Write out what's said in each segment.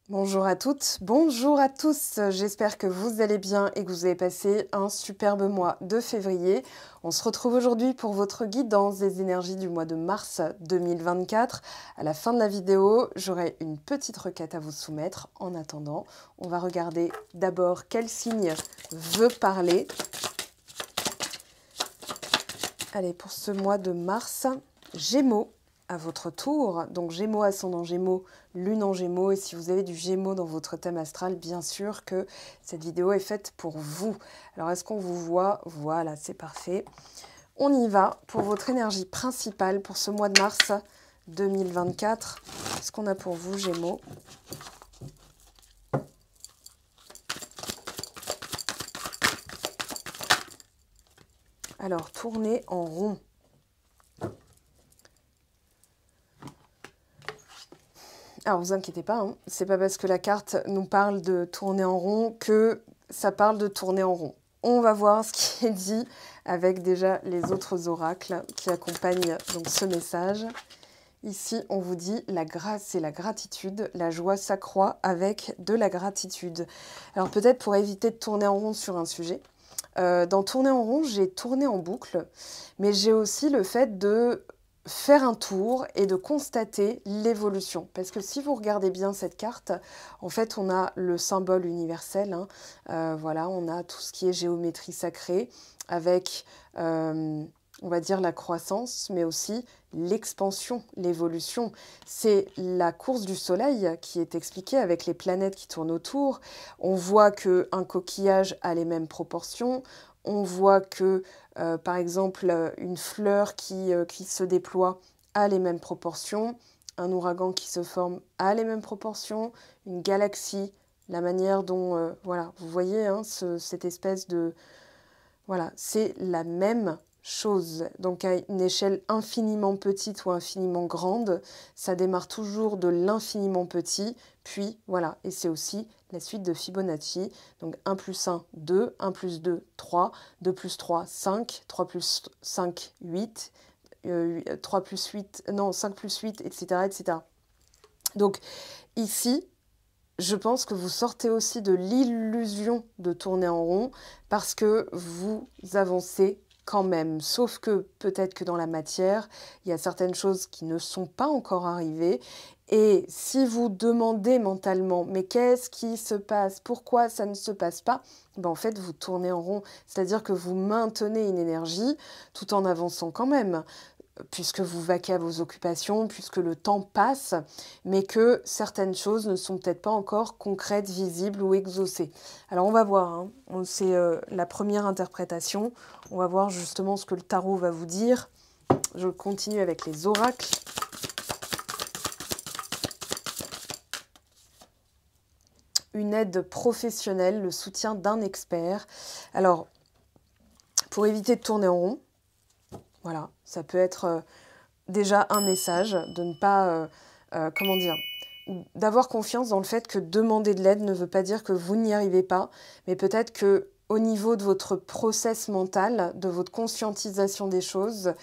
Bonjour à toutes, bonjour à tous. J'espère que vous allez bien et que vous avez passé un superbe mois de février. On se retrouve aujourd'hui pour votre guidance des énergies du mois de mars 2024. À la fin de la vidéo, j'aurai une petite requête à vous soumettre. En attendant, on va regarder d'abord quel signe veut parler. Allez, pour ce mois de mars, Gémeaux. À votre tour, donc Gémeaux, ascendant Gémeaux, Lune en Gémeaux, et si vous avez du Gémeaux dans votre thème astral, bien sûr que cette vidéo est faite pour vous. Alors est-ce qu'on vous voit? Voilà, c'est parfait. On y va pour votre énergie principale pour ce mois de mars 2024. Qu'est-ce qu'on a pour vous, Gémeaux? Alors, tournez en rond. Alors, vous inquiétez pas, hein, c'est pas parce que la carte nous parle de tourner en rond que ça parle de tourner en rond. On va voir ce qui est dit avec déjà les autres oracles qui accompagnent donc ce message. Ici, on vous dit la grâce et la gratitude, la joie s'accroît avec de la gratitude. Alors peut-être pour éviter de tourner en rond sur un sujet, dans tourner en rond, j'ai tourné en boucle, mais j'ai aussi le fait de faire un tour et de constater l'évolution. Parce que si vous regardez bien cette carte, en fait, on a le symbole universel. Hein. Voilà, on a tout ce qui est géométrie sacrée avec, on va dire, la croissance, mais aussi l'expansion, l'évolution. C'est la course du soleil qui est expliquée avec les planètes qui tournent autour. On voit qu'un coquillage a les mêmes proportions. On voit que, par exemple, une fleur qui se déploie a les mêmes proportions, un ouragan qui se forme a les mêmes proportions, une galaxie, la manière dont, voilà, vous voyez, hein, cette espèce de... Voilà, c'est la même chose. Donc à une échelle infiniment petite ou infiniment grande, ça démarre toujours de l'infiniment petit, puis voilà, et c'est aussi la suite de Fibonacci. Donc 1 plus 1, 2, 1 plus 2, 3, 2 plus 3, 5, 3 plus 5, 8, 3 plus 8, non, 5 plus 8, etc., etc. Donc ici, je pense que vous sortez aussi de l'illusion de tourner en rond parce que vous avancez quand même. Sauf que peut-être que dans la matière, il y a certaines choses qui ne sont pas encore arrivées. Et si vous demandez mentalement, mais qu'est-ce qui se passe? Pourquoi ça ne se passe pas? Ben en fait, vous tournez en rond. C'est-à-dire que vous maintenez une énergie tout en avançant quand même, puisque vous vaquez à vos occupations, puisque le temps passe, mais que certaines choses ne sont peut-être pas encore concrètes, visibles ou exaucées. Alors on va voir, hein. C'est la première interprétation. On va voir justement ce que le tarot va vous dire. Je continue avec les oracles. Une aide professionnelle, le soutien d'un expert. Alors, pour éviter de tourner en rond, voilà, ça peut être déjà un message de ne pas, comment dire, d'avoir confiance dans le fait que demander de l'aide ne veut pas dire que vous n'y arrivez pas, mais peut-être que au niveau de votre process mental, de votre conscientisation des choses,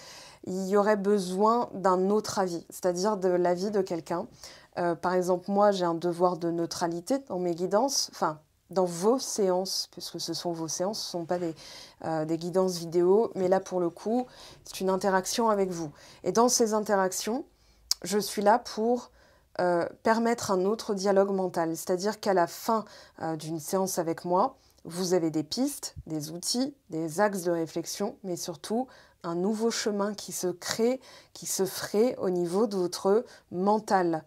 il y aurait besoin d'un autre avis, c'est-à-dire de l'avis de quelqu'un. Par exemple, moi, j'ai un devoir de neutralité dans mes guidances, enfin, dans vos séances, puisque ce sont vos séances, ce ne sont pas des guidances vidéo, mais là, pour le coup, c'est une interaction avec vous. Et dans ces interactions, je suis là pour permettre un autre dialogue mental, c'est-à-dire qu'à la fin d'une séance avec moi, vous avez des pistes, des outils, des axes de réflexion, mais surtout un nouveau chemin qui se crée, qui se ferait au niveau de votre mental.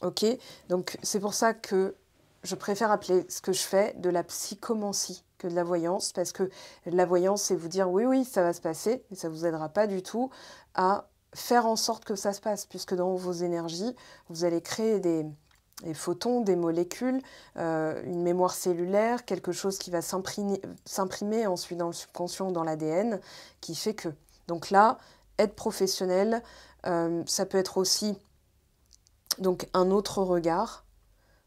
Ok? Donc c'est pour ça que je préfère appeler ce que je fais de la psychomancie que de la voyance, parce que la voyance, c'est vous dire oui, oui, ça va se passer, mais ça ne vous aidera pas du tout à faire en sorte que ça se passe, puisque dans vos énergies, vous allez créer des photons, des molécules, une mémoire cellulaire, quelque chose qui va s'imprimer ensuite dans le subconscient ou dans l'ADN, qui fait que. Donc là, aide professionnelle, ça peut être aussi donc un autre regard,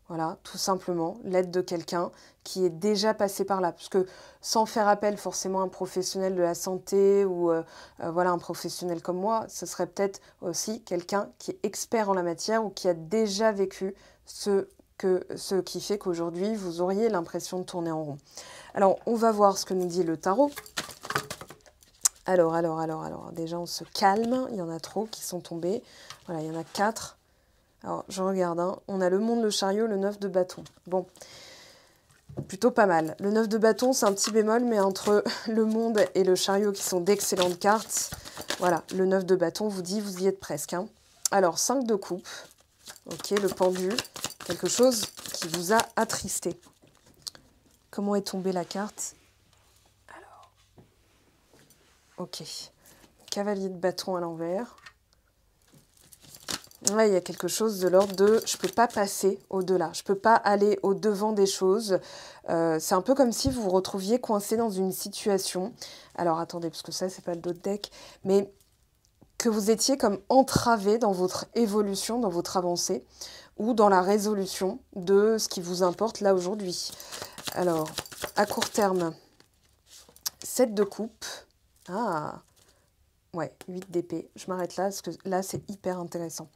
voilà, tout simplement, l'aide de quelqu'un qui est déjà passé par là. Parce que sans faire appel forcément à un professionnel de la santé ou voilà, un professionnel comme moi, ce serait peut-être aussi quelqu'un qui est expert en la matière ou qui a déjà vécu ce ce qui fait qu'aujourd'hui, vous auriez l'impression de tourner en rond. Alors, on va voir ce que nous dit le tarot. Alors, déjà, on se calme. Il y en a trop qui sont tombés. Voilà, il y en a 4. Alors, je regarde. Hein. On a le monde, le chariot, le 9 de bâton. Bon, plutôt pas mal. Le 9 de bâton, c'est un petit bémol, mais entre le monde et le chariot, qui sont d'excellentes cartes, voilà, le 9 de bâton vous dit, vous y êtes presque. Hein. Alors, 5 de coupe. Ok, le pendu. Quelque chose qui vous a attristé. Comment est tombée la carte? Alors, ok. Cavalier de bâton à l'envers. Là, il y a quelque chose de l'ordre de je ne peux pas passer au-delà, je ne peux pas aller au-devant des choses. C'est un peu comme si vous vous retrouviez coincé dans une situation. Alors attendez, parce que ça, c'est pas le dos de deck, mais que vous étiez comme entravé dans votre évolution, dans votre avancée, ou dans la résolution de ce qui vous importe là aujourd'hui. Alors, à court terme, 7 de coupe. Ah, ouais, 8 d'épée. Je m'arrête là, parce que là, c'est hyper intéressant.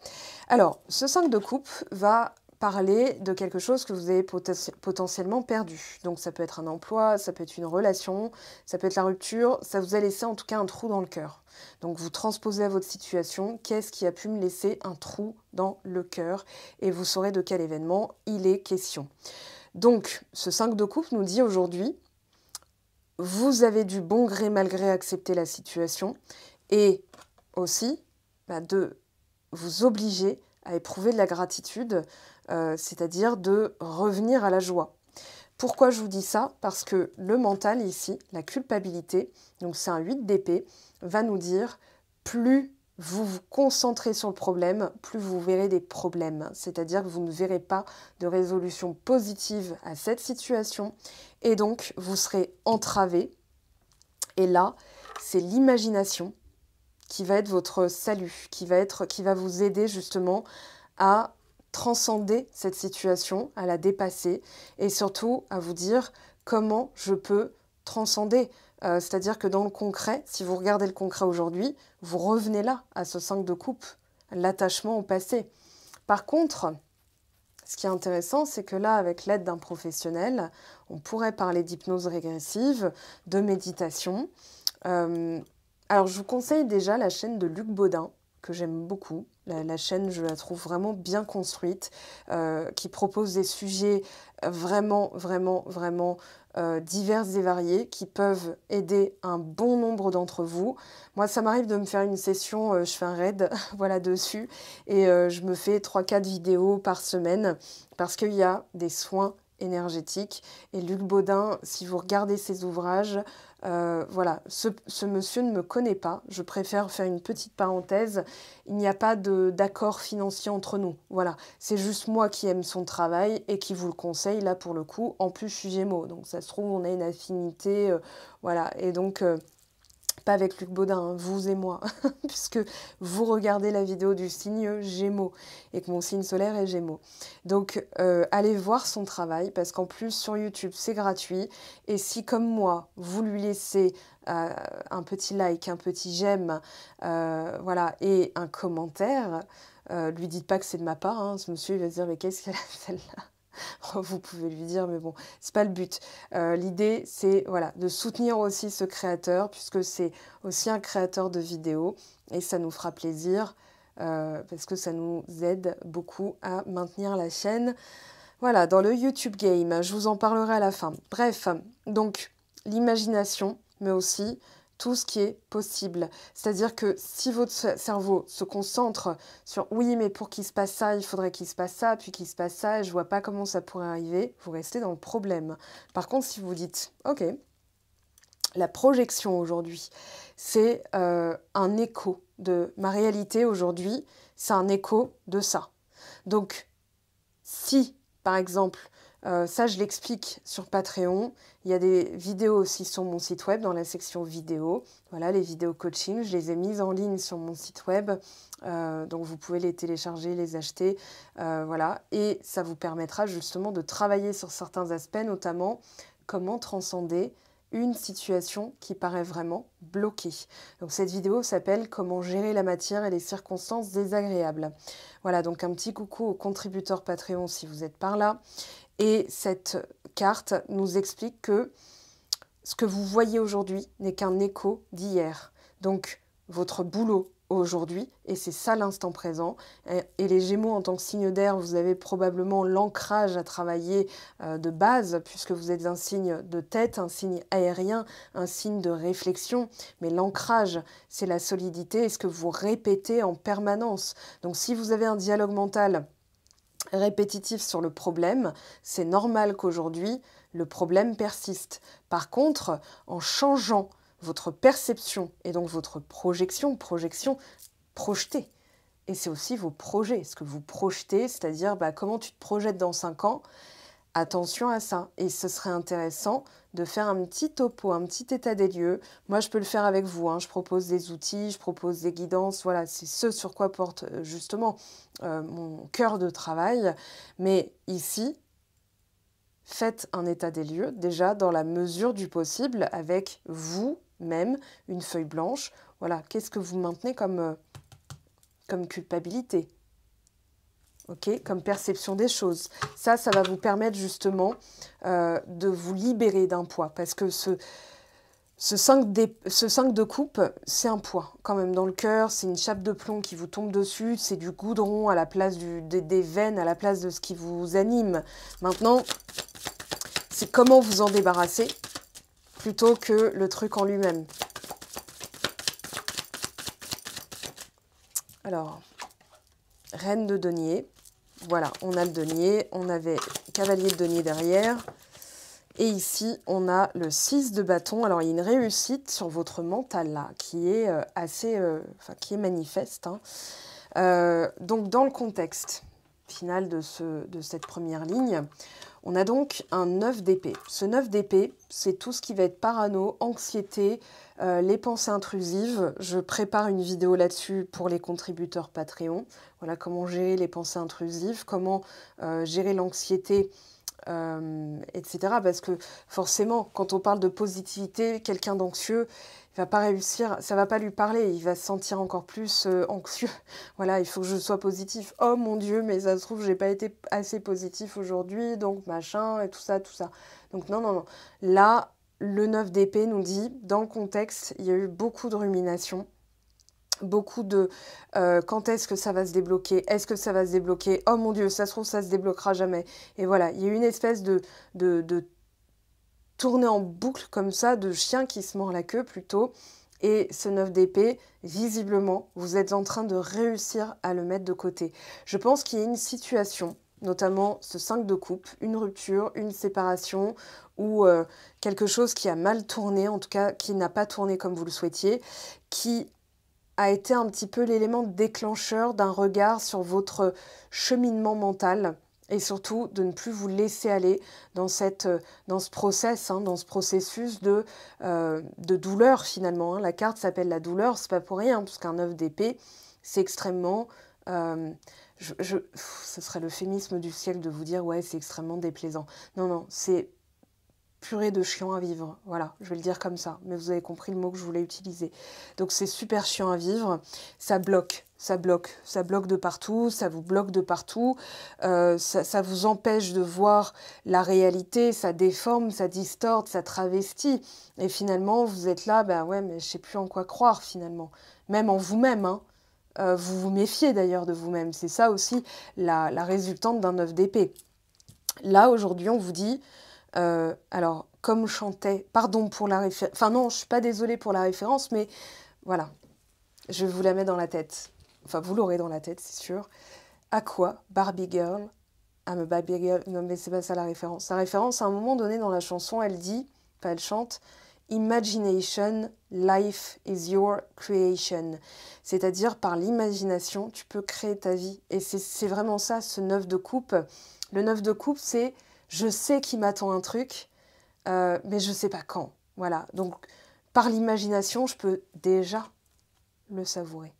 Alors, ce 5 de coupe va parler de quelque chose que vous avez potentiellement perdu. Donc, ça peut être un emploi, ça peut être une relation, ça peut être la rupture. Ça vous a laissé en tout cas un trou dans le cœur. Donc, vous transposez à votre situation, qu'est-ce qui a pu me laisser un trou dans le cœur? Et vous saurez de quel événement il est question. Donc, ce 5 de coupe nous dit aujourd'hui, vous avez du bon gré mal gré accepter la situation et aussi de vous obliger à éprouver de la gratitude, c'est-à-dire de revenir à la joie. Pourquoi je vous dis ça? Parce que le mental ici, la culpabilité, donc c'est un 8 d'épée, va nous dire plus vous vous concentrez sur le problème, plus vous verrez des problèmes. C'est-à-dire que vous ne verrez pas de résolution positive à cette situation et donc vous serez entravé. Et là, c'est l'imagination qui va être votre salut, qui va vous aider justement à transcender cette situation, à la dépasser et surtout à vous dire comment je peux transcender. C'est-à-dire que dans le concret, si vous regardez le concret aujourd'hui, vous revenez là, à ce 5 de coupe, l'attachement au passé. Par contre, ce qui est intéressant, c'est que là, avec l'aide d'un professionnel, on pourrait parler d'hypnose régressive, de méditation. Alors, je vous conseille déjà la chaîne de Luc Baudin, que j'aime beaucoup. La chaîne, je la trouve vraiment bien construite, qui propose des sujets vraiment divers et variés, qui peuvent aider un bon nombre d'entre vous. Moi, ça m'arrive de me faire une session, je fais un raid voilà, dessus, et je me fais 3-4 vidéos par semaine, parce qu'il y a des soins énergétiques. Et Luc Baudin, si vous regardez ses ouvrages, voilà, ce monsieur ne me connaît pas. Je préfère faire une petite parenthèse. Il n'y a pas d'accord financier entre nous. Voilà, c'est juste moi qui aime son travail et qui vous le conseille, là, pour le coup. En plus, je suis Gémeaux, donc ça se trouve, on a une affinité. Voilà, et donc... pas avec Luc Baudin, hein, vous et moi, puisque vous regardez la vidéo du signe Gémeaux et que mon signe solaire est Gémeaux. Donc, allez voir son travail parce qu'en plus, sur YouTube, c'est gratuit. Et si, comme moi, vous lui laissez un petit like, un petit j'aime, voilà, et un commentaire, lui dites pas que c'est de ma part. Hein, ce monsieur, il va se dire, mais qu'est-ce qu'elle a celle-là? Vous pouvez lui dire, mais bon, c'est pas le but. L'idée, c'est voilà, de soutenir aussi ce créateur, puisque c'est aussi un créateur de vidéos, et ça nous fera plaisir, parce que ça nous aide beaucoup à maintenir la chaîne. Voilà, dans le YouTube Game, je vous en parlerai à la fin. Bref, donc l'imagination, mais aussi tout ce qui est possible. C'est-à-dire que si votre cerveau se concentre sur « oui, mais pour qu'il se passe ça, il faudrait qu'il se passe ça, puis qu'il se passe ça, et je vois pas comment ça pourrait arriver », vous restez dans le problème. Par contre, si vous dites « ok, la projection aujourd'hui, c'est un écho de ma réalité aujourd'hui, c'est un écho de ça ». Donc, si, par exemple, ça, je l'explique sur Patreon. Il y a des vidéos aussi sur mon site web, dans la section vidéo. Voilà, les vidéos coaching, je les ai mises en ligne sur mon site web. Donc, vous pouvez les télécharger, les acheter. Voilà, et ça vous permettra justement de travailler sur certains aspects, notamment comment transcender une situation qui paraît vraiment bloquée. Donc cette vidéo s'appelle « Comment gérer la matière et les circonstances désagréables ». Voilà, donc un petit coucou aux contributeurs Patreon si vous êtes par là. Et cette carte nous explique que ce que vous voyez aujourd'hui n'est qu'un écho d'hier. Donc votre boulot aujourd'hui, et c'est ça l'instant présent. Et les Gémeaux, en tant que signe d'air, vous avez probablement l'ancrage à travailler de base, puisque vous êtes un signe de tête, un signe aérien, un signe de réflexion. Mais l'ancrage, c'est la solidité et ce que vous répétez en permanence. Donc si vous avez un dialogue mental répétitif sur le problème, c'est normal qu'aujourd'hui, le problème persiste. Par contre, en changeant votre perception et donc votre projection, projeter. Et c'est aussi vos projets, ce que vous projetez, c'est-à-dire comment tu te projettes dans 5 ans. Attention à ça. Et ce serait intéressant de faire un petit topo, un petit état des lieux. Moi, je peux le faire avec vous. Je propose des outils, je propose des guidances. Voilà, c'est ce sur quoi porte justement mon cœur de travail. Mais ici, faites un état des lieux, déjà dans la mesure du possible, avec vous-même, une feuille blanche. Voilà, qu'est-ce que vous maintenez comme culpabilité, ok, comme perception des choses. Ça va vous permettre justement de vous libérer d'un poids, parce que ce 5 de coupe, c'est un poids quand même dans le cœur, c'est une chape de plomb qui vous tombe dessus, c'est du goudron à la place des veines, à la place de ce qui vous anime. Maintenant, c'est comment vous en débarrasser plutôt que le truc en lui-même. Alors, reine de denier. Voilà, on a le denier, on avait cavalier de denier derrière. Et ici, on a le 6 de bâton. Alors, il y a une réussite sur votre mental là, qui est qui est manifeste. Donc, dans le contexte final de cette première ligne, on a donc un 9 d'épée. Ce 9 d'épée, c'est tout ce qui va être parano, anxiété, les pensées intrusives. Je prépare une vidéo là-dessus pour les contributeurs Patreon. Voilà comment gérer les pensées intrusives, comment gérer l'anxiété, etc. Parce que forcément, quand on parle de positivité, quelqu'un d'anxieux, il va pas réussir, ça va pas lui parler, il va se sentir encore plus anxieux. Voilà, il faut que je sois positif. Oh mon Dieu, mais ça se trouve, j'ai pas été assez positif aujourd'hui, donc machin, et tout ça, tout ça. Donc non, non, non. Là, le 9 d'épée nous dit, dans le contexte, il y a eu beaucoup de rumination, beaucoup de quand est-ce que ça va se débloquer, est-ce que ça va se débloquer, oh mon Dieu, ça se trouve, ça se débloquera jamais. Et voilà, il y a eu une espèce de tourner en boucle comme ça, de chien qui se mord la queue plutôt. Et ce 9 d'épée, visiblement, vous êtes en train de réussir à le mettre de côté. Je pense qu'il y a une situation, notamment ce 5 de coupe, une rupture, une séparation ou quelque chose qui a mal tourné, en tout cas qui n'a pas tourné comme vous le souhaitiez, qui a été un petit peu l'élément déclencheur d'un regard sur votre cheminement mental et surtout de ne plus vous laisser aller dans ce dans ce processus de douleur finalement. La carte s'appelle la douleur, c'est pas pour rien, parce qu'un 9 d'épée, c'est extrêmement... ce serait l'euphémisme du siècle de vous dire « ouais, c'est extrêmement déplaisant ». Non, non, c'est purée de chiant à vivre, voilà, je vais le dire comme ça, mais vous avez compris le mot que je voulais utiliser. Donc c'est super chiant à vivre, ça bloque de partout, ça vous bloque de partout, ça vous empêche de voir la réalité, ça déforme, ça distorte, ça travestit, et finalement vous êtes là, ouais, mais je sais plus en quoi croire finalement, même en vous-même, hein. Vous vous méfiez d'ailleurs de vous-même, c'est ça aussi la résultante d'un 9 d'épée. Là aujourd'hui on vous dit, alors, comme chantait, pardon pour la référence, enfin non, je suis pas désolée pour la référence, mais voilà, je vous la mets dans la tête, enfin vous l'aurez dans la tête, c'est sûr. À quoi Barbie Girl, I'm a Barbie Girl, non mais c'est pas ça la référence. La référence, à un moment donné dans la chanson, elle dit, enfin elle chante, Imagination, life is your creation. C'est-à-dire, par l'imagination, tu peux créer ta vie. Et c'est vraiment ça, ce 9 de coupe. Le 9 de coupe, c'est... Je sais qu'il m'attend un truc, mais je ne sais pas quand. Voilà. Donc, par l'imagination, je peux déjà le savourer.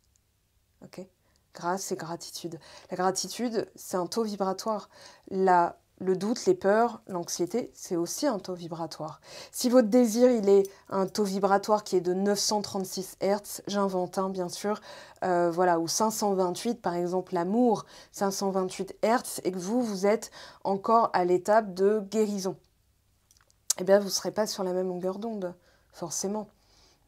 Ok ? Grâce et gratitude. La gratitude, c'est un taux vibratoire. La le doute, les peurs, l'anxiété, c'est aussi un taux vibratoire. Si votre désir, il est un taux vibratoire qui est de 936 Hz, j'invente un bien sûr, voilà, ou 528 par exemple, l'amour, 528 Hz, et que vous êtes encore à l'étape de guérison, eh bien vous ne serez pas sur la même longueur d'onde, forcément.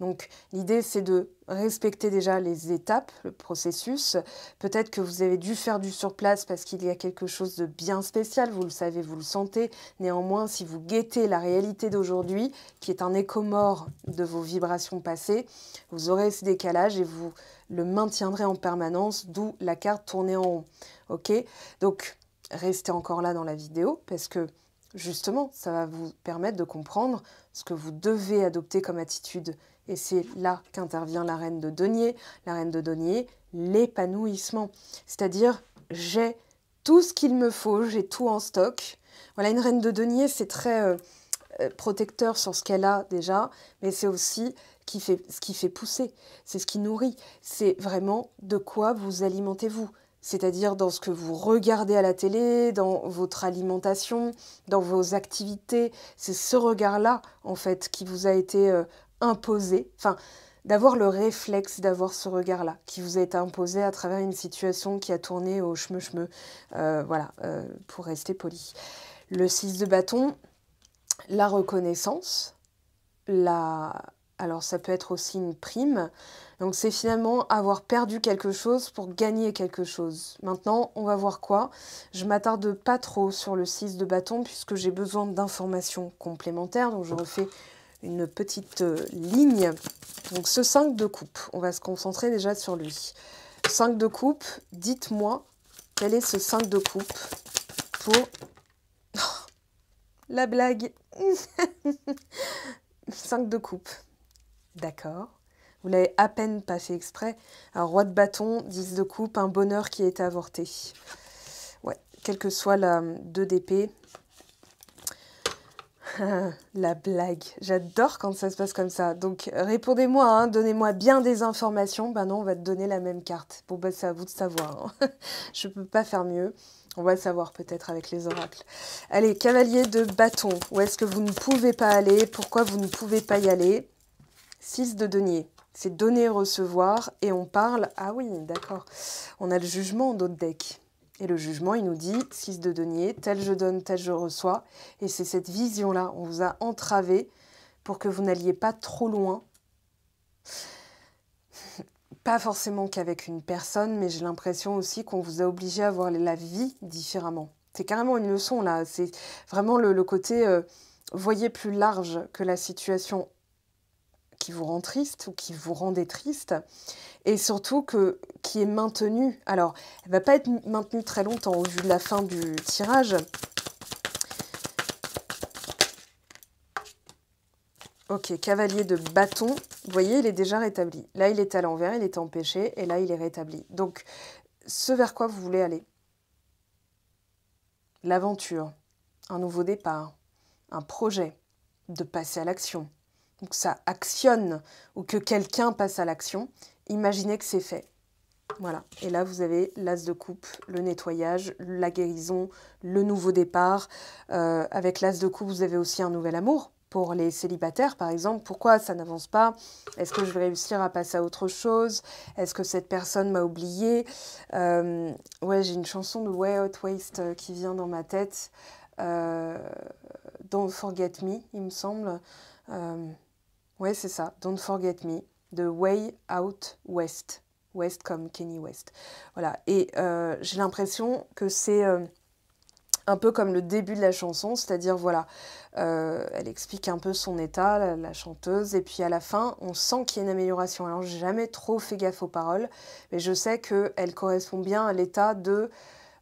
Donc l'idée, c'est de respecter déjà les étapes, le processus. Peut-être que vous avez dû faire du surplace parce qu'il y a quelque chose de bien spécial, vous le savez, vous le sentez. Néanmoins, si vous guettez la réalité d'aujourd'hui, qui est un écho mort de vos vibrations passées, vous aurez ce décalage et vous le maintiendrez en permanence, d'où la carte tournée en rond. Ok? Donc, restez encore là dans la vidéo parce que justement, ça va vous permettre de comprendre ce que vous devez adopter comme attitude. Et c'est là qu'intervient la reine de denier. La reine de denier, l'épanouissement. C'est-à-dire, j'ai tout ce qu'il me faut, j'ai tout en stock. Voilà, une reine de denier, c'est très protecteur sur ce qu'elle a déjà, mais c'est aussi ce qui fait pousser, c'est ce qui nourrit. C'est vraiment de quoi vous alimentez-vous. C'est-à-dire dans ce que vous regardez à la télé, dans votre alimentation, dans vos activités. C'est ce regard-là, en fait, qui vous a été imposé, enfin, d'avoir le réflexe d'avoir ce regard-là, qui vous a été imposé à travers une situation qui a tourné au chmeu-chmeu, voilà, pour rester poli. Le 6 de bâton, la reconnaissance, alors ça peut être aussi une prime, donc c'est finalement avoir perdu quelque chose pour gagner quelque chose. Maintenant, on va voir quoi. Je m'attarde pas trop sur le 6 de bâton puisque j'ai besoin d'informations complémentaires, donc je refais une petite ligne. Donc ce 5 de coupe, on va se concentrer déjà sur lui. 5 de coupe, dites-moi quel est ce 5 de coupe pour... Oh, la blague. 5 de coupe. D'accord. Vous l'avez à peine pas fait exprès. Un roi de bâton, 10 de coupe, un bonheur qui a été avorté. Ouais, quelle que soit la 2 d'épée. La blague. J'adore quand ça se passe comme ça. Donc, répondez-moi, hein, donnez-moi bien des informations. Ben non, on va te donner la même carte. Bon, ben, c'est à vous de savoir. Hein. Je ne peux pas faire mieux. On va le savoir peut-être avec les oracles. Allez, cavalier de bâton. Où est-ce que vous ne pouvez pas aller? Pourquoi vous ne pouvez pas y aller? 6 de denier. C'est donner et recevoir. Et on parle... Ah oui, d'accord. On a le jugement d'autres decks. Et le jugement, il nous dit, 6 de denier, tel je donne, tel je reçois. Et c'est cette vision-là, on vous a entravé pour que vous n'alliez pas trop loin. Pas forcément qu'avec une personne, mais j'ai l'impression aussi qu'on vous a obligé à voir la vie différemment. C'est carrément une leçon, là. C'est vraiment le côté, voyez plus large que la situation qui vous rend triste ou qui vous rendait triste. Et surtout qui est maintenue. Alors, elle ne va pas être maintenue très longtemps au vu de la fin du tirage. Ok, cavalier de bâton. Vous voyez, il est déjà rétabli. Là, il est à l'envers, il était empêché. Et là, il est rétabli. Donc, ce vers quoi vous voulez aller. L'aventure, un nouveau départ, un projet, de passer à l'action. Donc, ça actionne ou que quelqu'un passe à l'action. Imaginez que c'est fait. Voilà, et là vous avez l'as de coupe, le nettoyage, la guérison, le nouveau départ. Avec l'as de coupe, vous avez aussi un nouvel amour. Pour les célibataires, par exemple, pourquoi ça n'avance pas? Est-ce que je vais réussir à passer à autre chose? Est-ce que cette personne m'a oublié? Ouais, j'ai une chanson de Way Out West qui vient dans ma tête. Don't Forget Me, il me semble. Ouais, c'est ça, Don't Forget Me, de Way Out West. West comme Kenny West. Voilà, et j'ai l'impression que c'est un peu comme le début de la chanson, c'est-à-dire, voilà, elle explique un peu son état, la chanteuse, et puis à la fin, on sent qu'il y a une amélioration. Alors, j'ai jamais trop fait gaffe aux paroles, mais je sais qu'elle correspond bien à l'état de,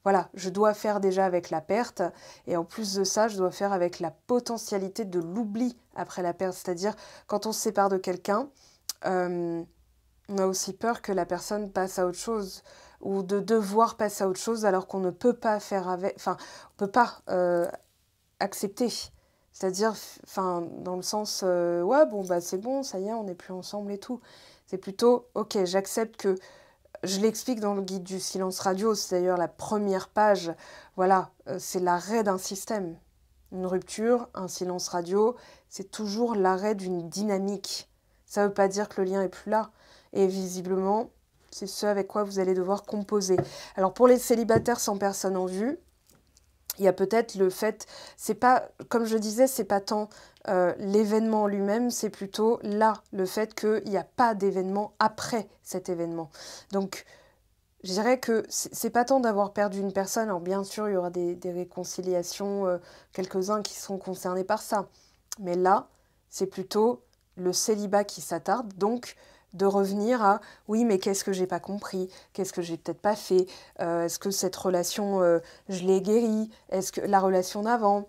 voilà, je dois faire déjà avec la perte, et en plus de ça, je dois faire avec la potentialité de l'oubli après la perte, c'est-à-dire, quand on se sépare de quelqu'un, on a aussi peur que la personne passe à autre chose ou de devoir passer à autre chose alors qu'on ne peut pas faire avec, enfin, on peut pas accepter. C'est-à-dire, enfin, dans le sens, ouais, bon, bah c'est bon, ça y est, on n'est plus ensemble et tout. C'est plutôt, ok, j'accepte que je l'explique dans le guide du silence radio, c'est d'ailleurs la première page. Voilà, c'est l'arrêt d'un système. Une rupture, un silence radio, c'est toujours l'arrêt d'une dynamique. Ça ne veut pas dire que le lien est plus là. Et visiblement, c'est ce avec quoi vous allez devoir composer. Alors pour les célibataires sans personne en vue, il y a peut-être le fait, c'est pas, comme je disais, c'est pas tant l'événement en lui-même, c'est plutôt là, le fait qu'il n'y a pas d'événement après cet événement. Donc, je dirais que c'est pas tant d'avoir perdu une personne. Alors bien sûr, il y aura des réconciliations, quelques-uns qui seront concernés par ça. Mais là, c'est plutôt le célibat qui s'attarde, donc de revenir à oui, mais qu'est-ce que j'ai pas compris? Qu'est-ce que j'ai peut-être pas fait? Est-ce que cette relation, je l'ai guérie? Est-ce que la relation d'avant,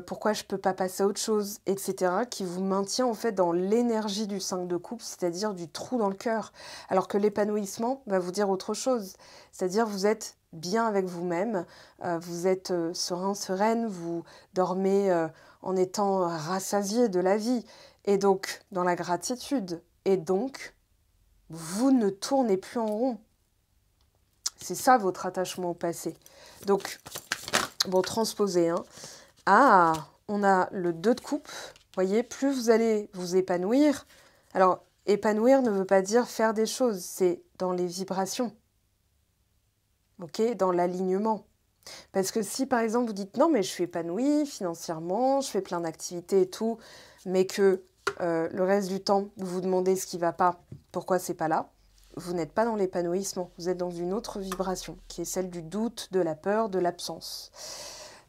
pourquoi je peux pas passer à autre chose, etc. qui vous maintient en fait dans l'énergie du 5 de coupe, c'est-à-dire du trou dans le cœur. Alors que l'épanouissement va vous dire autre chose, c'est-à-dire vous êtes bien avec vous-même, vous êtes serein, sereine, vous dormez en étant rassasié de la vie, et donc dans la gratitude, et donc vous ne tournez plus en rond. C'est ça votre attachement au passé. Donc, bon, transposé, hein. Ah, on a le 2 de coupe. Vous voyez, plus vous allez vous épanouir. Alors, épanouir ne veut pas dire faire des choses, c'est dans les vibrations. Ok, dans l'alignement. Parce que si, par exemple, vous dites non, mais je suis épanouie financièrement, je fais plein d'activités et tout, mais que le reste du temps, vous vous demandez ce qui ne va pas, pourquoi c'est pas là, vous n'êtes pas dans l'épanouissement. Vous êtes dans une autre vibration, qui est celle du doute, de la peur, de l'absence.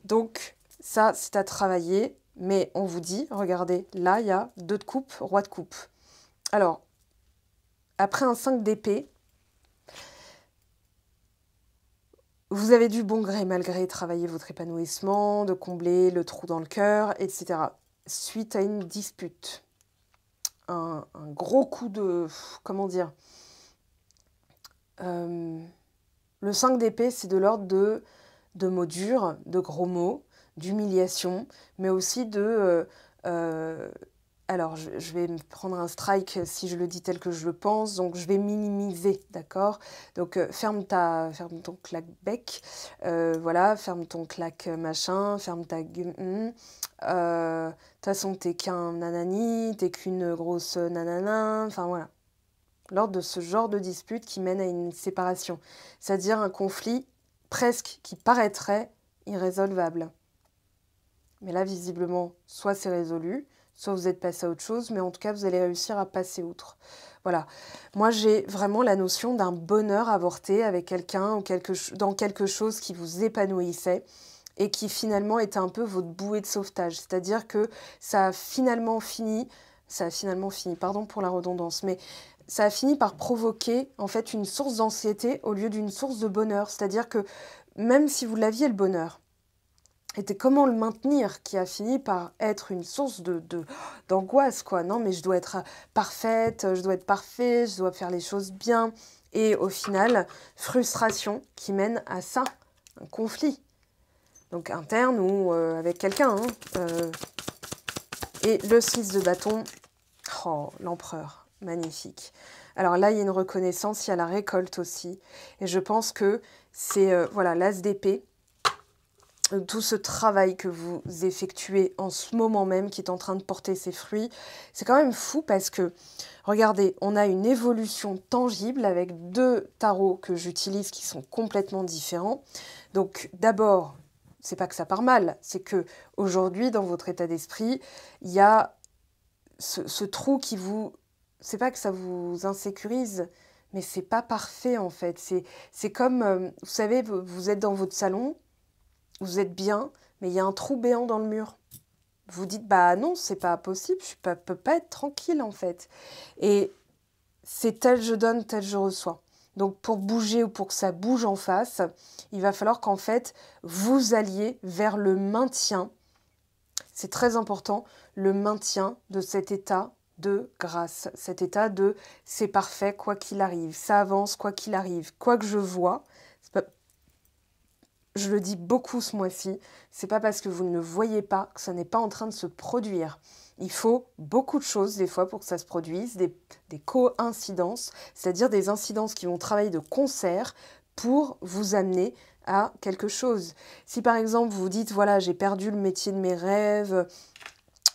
Donc, ça, c'est à travailler, mais on vous dit, regardez, là, il y a 2 de coupe, roi de coupe. Alors, après un 5 d'épée, vous avez du bon gré malgré travailler votre épanouissement, de combler le trou dans le cœur, etc. Suite à une dispute, un gros coup de... Comment dire le 5 d'épée, c'est de l'ordre de mots durs, de gros mots, d'humiliation, mais aussi de... alors, je vais me prendre un strike si je le dis tel que je le pense, donc je vais minimiser, d'accord? Donc, ferme ton claque-bec, voilà, ferme ton claque machin, ferme ta gueule. De toute façon, t'es qu'un nanani, t'es qu'une grosse nanana, enfin voilà. Lors de ce genre de dispute qui mène à une séparation, c'est-à-dire un conflit presque qui paraîtrait irrésolvable. Mais là, visiblement, soit c'est résolu, soit vous êtes passé à autre chose, mais en tout cas, vous allez réussir à passer outre. Voilà. Moi, j'ai vraiment la notion d'un bonheur avorté avec quelqu'un ou dans quelque chose qui vous épanouissait et qui finalement était un peu votre bouée de sauvetage. C'est-à-dire que ça a finalement fini, pardon pour la redondance, mais ça a fini par provoquer en fait une source d'anxiété au lieu d'une source de bonheur. C'est-à-dire que même si vous l'aviez le bonheur, était comment le maintenir qui a fini par être une source d'angoisse, quoi. Non, mais je dois être parfaite, je dois être parfait, je dois faire les choses bien. Et au final, frustration qui mène à ça, un conflit. Donc interne ou avec quelqu'un. Hein. Et le 6 de bâton, oh, l'empereur, magnifique. Alors là, il y a une reconnaissance, il y a la récolte aussi. Et je pense que c'est, voilà, l'as d'épée. Tout ce travail que vous effectuez en ce moment même, qui est en train de porter ses fruits, c'est quand même fou parce que, regardez, on a une évolution tangible avec 2 tarots que j'utilise qui sont complètement différents. Donc d'abord, c'est pas que ça part mal, c'est que aujourd'hui, dans votre état d'esprit, il y a ce trou qui vous... C'est pas que ça vous insécurise, mais c'est pas parfait en fait. C'est comme, vous savez, vous êtes dans votre salon, vous êtes bien, mais il y a un trou béant dans le mur. Vous dites, bah non, c'est pas possible, je peux pas être tranquille en fait. Et c'est tel je donne, tel je reçois. Donc pour bouger ou pour que ça bouge en face, il va falloir qu'en fait, vous alliez vers le maintien. C'est très important, le maintien de cet état de grâce, cet état de c'est parfait quoi qu'il arrive, ça avance quoi qu'il arrive, quoi que je vois. je le dis beaucoup ce mois-ci, c'est pas parce que vous ne le voyez pas que ça n'est pas en train de se produire. Il faut beaucoup de choses des fois pour que ça se produise, des coïncidences, c'est-à-dire des incidences qui vont travailler de concert pour vous amener à quelque chose. Si par exemple vous vous dites, voilà, j'ai perdu le métier de mes rêves,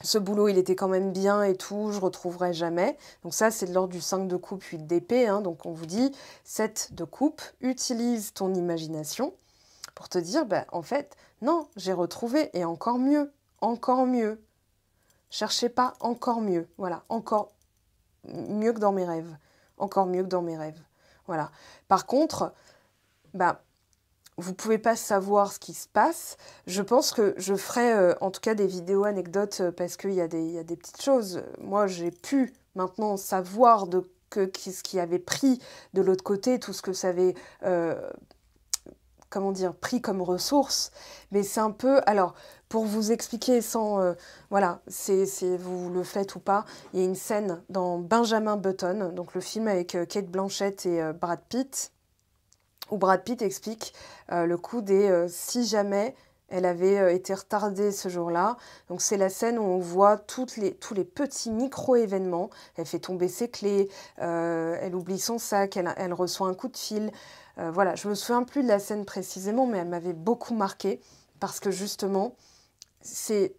ce boulot, il était quand même bien et tout, je ne retrouverai jamais. Donc ça, c'est de l'ordre du 5 de coupe, 8 d'épée. Hein. Donc on vous dit, 7 de coupe, utilise ton imagination pour te dire, bah, en fait, non, j'ai retrouvé et encore mieux, encore mieux. Cherchez pas encore mieux, voilà, encore mieux que dans mes rêves, encore mieux que dans mes rêves. Voilà. Par contre, bah, vous ne pouvez pas savoir ce qui se passe. Je pense que je ferai en tout cas des vidéos anecdotes parce qu'il y a des petites choses. Moi, j'ai pu maintenant savoir ce qui avait pris de l'autre côté, tout ce que ça avait comment dire, pris comme ressource. Mais c'est un peu... Alors, pour vous expliquer sans... voilà, vous le faites ou pas, il y a une scène dans Benjamin Button, donc le film avec Cate Blanchett et Brad Pitt, où Brad Pitt explique le coup des si jamais elle avait été retardée ce jour-là. Donc c'est la scène où on voit tous les petits micro-événements. Elle fait tomber ses clés, elle oublie son sac, elle reçoit un coup de fil. Voilà, je me souviens plus de la scène précisément, mais elle m'avait beaucoup marquée parce que justement, c'est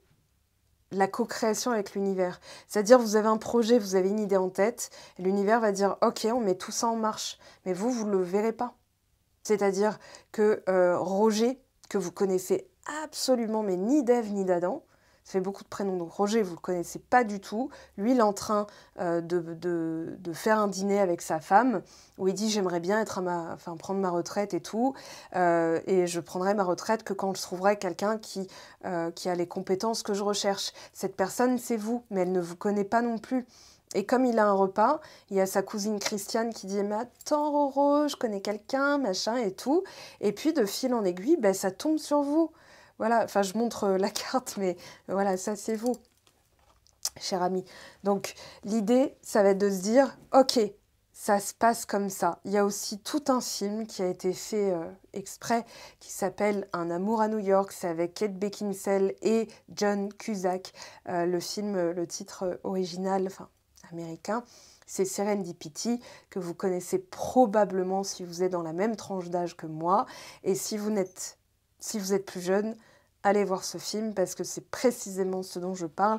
la co-création avec l'univers. C'est-à-dire, vous avez un projet, vous avez une idée en tête, et l'univers va dire « Ok, on met tout ça en marche ». Mais vous ne le verrez pas. C'est-à-dire que Roger, que vous connaissez absolument, mais ni d'Ève ni d'Adam, ça fait beaucoup de prénoms, donc Roger, vous ne le connaissez pas du tout. Lui, il est en train de faire un dîner avec sa femme, où il dit « j'aimerais bien prendre ma retraite et tout, et je prendrai ma retraite que quand je trouverai quelqu'un qui a les compétences que je recherche. Cette personne, c'est vous, mais elle ne vous connaît pas non plus. » Et comme il a un repas, il y a sa cousine Christiane qui dit « Mais attends Roro, je connais quelqu'un, machin et tout. » Et puis de fil en aiguille, ben, ça tombe sur vous. Voilà, enfin je montre la carte, mais voilà, ça c'est vous, cher ami. Donc l'idée, ça va être de se dire « Ok, ça se passe comme ça. » Il y a aussi tout un film qui a été fait exprès, qui s'appelle Un amour à New York. C'est avec Kate Beckinsale et John Cusack. Le film, le titre original, enfin américain, c'est Serendipity, que vous connaissez probablement si vous êtes dans la même tranche d'âge que moi. Et si vous êtes plus jeune, allez voir ce film parce que c'est précisément ce dont je parle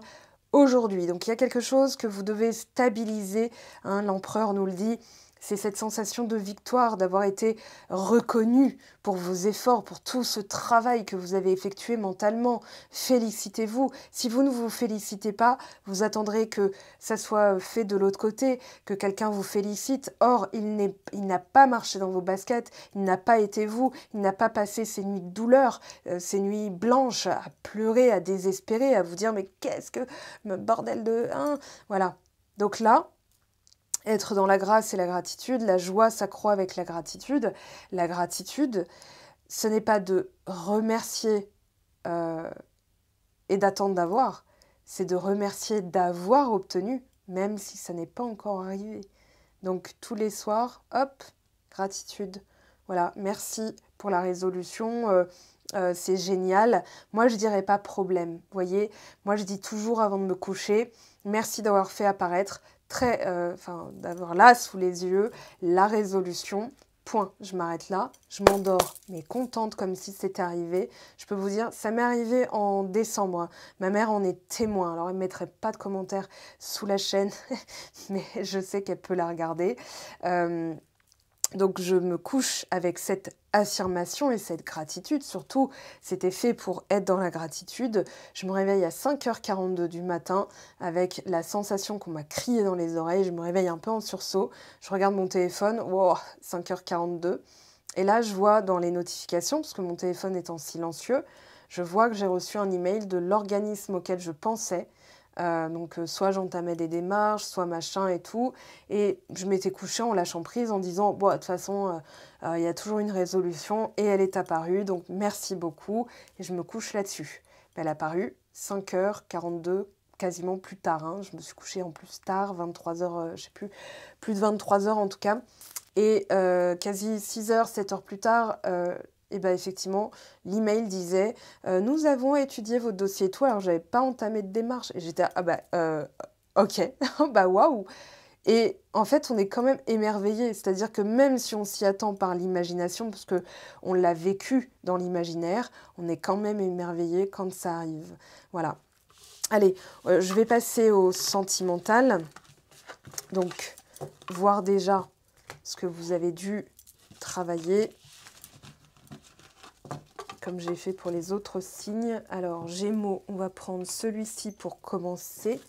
aujourd'hui. Donc il y a quelque chose que vous devez stabiliser, hein, l'empereur nous le dit, c'est cette sensation de victoire, d'avoir été reconnu pour vos efforts, pour tout ce travail que vous avez effectué mentalement. Félicitez-vous. Si vous ne vous félicitez pas, vous attendrez que ça soit fait de l'autre côté, que quelqu'un vous félicite. Or, il n'a pas marché dans vos baskets, il n'a pas été vous, il n'a pas passé ces nuits de douleur, ces nuits blanches à pleurer, à désespérer, à vous dire « mais qu'est-ce que... bordel de... hein ?» Voilà. Donc là, être dans la grâce et la gratitude, la joie s'accroît avec la gratitude. La gratitude, ce n'est pas de remercier et d'attendre d'avoir, c'est de remercier d'avoir obtenu, même si ça n'est pas encore arrivé. Donc tous les soirs, hop, gratitude. Voilà, merci pour la résolution, c'est génial. Moi, je dirais pas problème, vous voyez. Moi, je dis toujours avant de me coucher, merci d'avoir fait apparaître d'avoir là sous les yeux la résolution. Point, je m'arrête là, je m'endors, mais contente comme si c'était arrivé. Je peux vous dire, ça m'est arrivé en décembre. Ma mère en est témoin, alors elle ne mettrait pas de commentaires sous la chaîne, mais je sais qu'elle peut la regarder. Donc je me couche avec cette affirmation et cette gratitude. Surtout, c'était fait pour être dans la gratitude. Je me réveille à 5h42 du matin avec la sensation qu'on m'a crié dans les oreilles. Je me réveille un peu en sursaut. Je regarde mon téléphone. Wow, 5h42. Et là, je vois dans les notifications, parce que mon téléphone est en silencieux, je vois que j'ai reçu un email de l'organisme auquel je pensais. Soit j'entamais des démarches, soit machin et tout. Et je m'étais couchée en lâchant prise en disant, bon, de toute façon, il y a toujours une résolution et elle est apparue, donc merci beaucoup. Et je me couche là-dessus. Elle est apparue 5h42, quasiment plus tard. Hein. Je me suis couchée en plus tard, 23h, je sais plus de 23h en tout cas. Et quasi 6h, 7h plus tard, Et bien effectivement, l'email disait nous avons étudié votre dossier et tout, alors j'avais pas entamé de démarche. Et j'étais ah bah ok, bah waouh. Et en fait, on est quand même émerveillé, c'est-à-dire que même si on s'y attend par l'imagination, parce que on l'a vécu dans l'imaginaire, on est quand même émerveillé quand ça arrive. Voilà. Allez, je vais passer au sentimental. Donc, voir déjà ce que vous avez dû travailler, comme j'ai fait pour les autres signes. Alors, Gémeaux, on va prendre celui-ci pour commencer.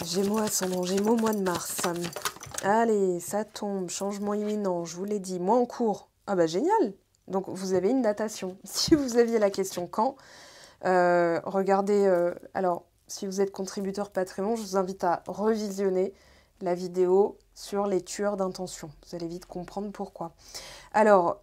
Gémeaux, ascendant Gémeaux, mois de mars. Allez, ça tombe, changement imminent, je vous l'ai dit. Moi en cours, ah bah génial. Donc, vous avez une datation. Si vous aviez la question quand, regardez... alors, si vous êtes contributeur Patreon, je vous invite à revisionner la vidéo sur les tueurs d'intention. Vous allez vite comprendre pourquoi. Alors,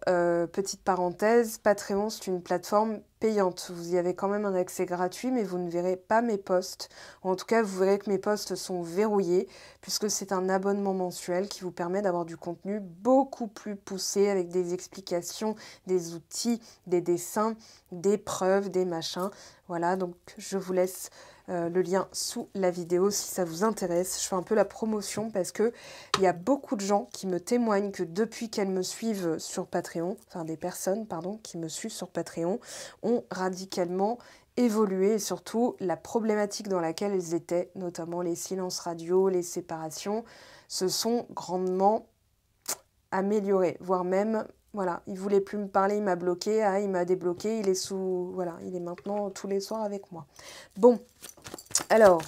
petite parenthèse, Patreon, c'est une plateforme payante. Vous y avez quand même un accès gratuit, mais vous ne verrez pas mes posts. En tout cas, vous verrez que mes posts sont verrouillés, puisque c'est un abonnement mensuel qui vous permet d'avoir du contenu beaucoup plus poussé, avec des explications, des outils, des dessins, des preuves, des machins. Voilà, donc je vous laisse le lien sous la vidéo si ça vous intéresse. Je fais un peu la promotion parce que il y a beaucoup de gens qui me témoignent que depuis qu'elles me suivent sur Patreon, enfin des personnes, pardon, qui me suivent sur Patreon, ont radicalement évolué et surtout la problématique dans laquelle elles étaient, notamment les silences radio, les séparations, se sont grandement améliorées, voire même... Voilà, il voulait plus me parler, il m'a bloqué, ah, il m'a débloqué, il est sous... Voilà, il est maintenant tous les soirs avec moi. Bon, alors,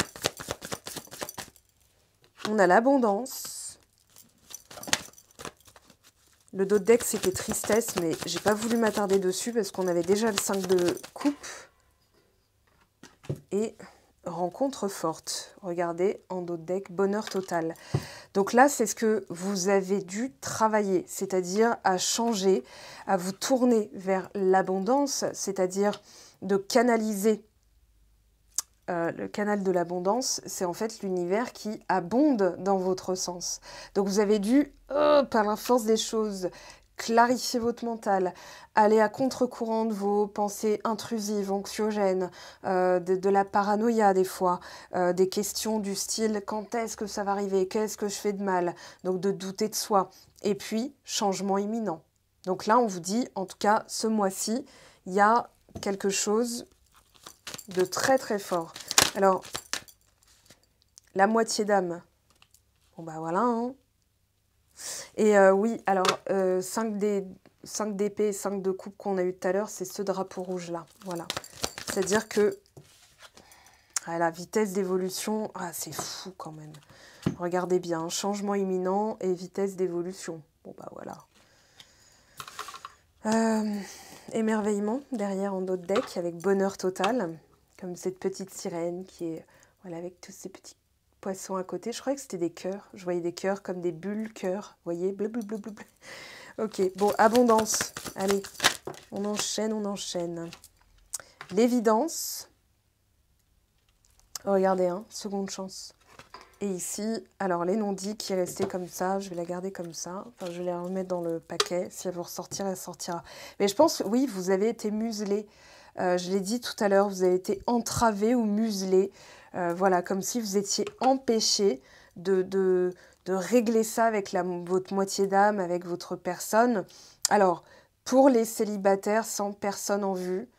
on a l'abondance. Le dos de deck, c'était tristesse, mais j'ai pas voulu m'attarder dessus parce qu'on avait déjà le 5 de coupe. Et rencontre forte. Regardez, en dos de deck, bonheur total. Donc là, c'est ce que vous avez dû travailler, c'est-à-dire à changer, à vous tourner vers l'abondance, c'est-à-dire de canaliser. Le canal de l'abondance, c'est en fait l'univers qui abonde dans votre sens. Donc vous avez dû, par la force des choses, clarifier votre mental, aller à contre-courant de vos pensées intrusives, anxiogènes, de la paranoïa des fois, des questions du style « quand est-ce que ça va arriver ? Qu'est-ce que je fais de mal ?» Donc de douter de soi. Et puis, changement imminent. Donc là, on vous dit, en tout cas, ce mois-ci, il y a quelque chose de très très fort. Alors, la moitié d'âme. Bon bah voilà, hein. Et oui, alors 5 d'épée, 5 de coupe qu'on a eu tout à l'heure, c'est ce drapeau rouge là. Voilà. C'est-à-dire que à la vitesse d'évolution, ah, c'est fou quand même. Regardez bien, changement imminent et vitesse d'évolution. Bon bah voilà. Émerveillement derrière en dos de deck avec bonheur total, comme cette petite sirène qui est voilà, avec tous ces petits poissons à côté. Je croyais que c'était des cœurs. Je voyais des cœurs comme des bulles cœurs. Vous voyez, bleu, bleu, bleu, bleu, bleu. Ok, bon, abondance. Allez, on enchaîne, on enchaîne. L'évidence. Oh, regardez, hein, seconde chance. Et ici, alors les non-dits qui est resté comme ça, je vais la garder comme ça. Enfin, je vais la remettre dans le paquet. Si elle veut ressortir, elle sortira. Mais je pense, oui, vous avez été muselé. Je l'ai dit tout à l'heure, vous avez été entravé ou muselé. Voilà, comme si vous étiez empêché de régler ça avec votre moitié d'âme, avec votre personne. Alors, pour les célibataires sans personne en vue,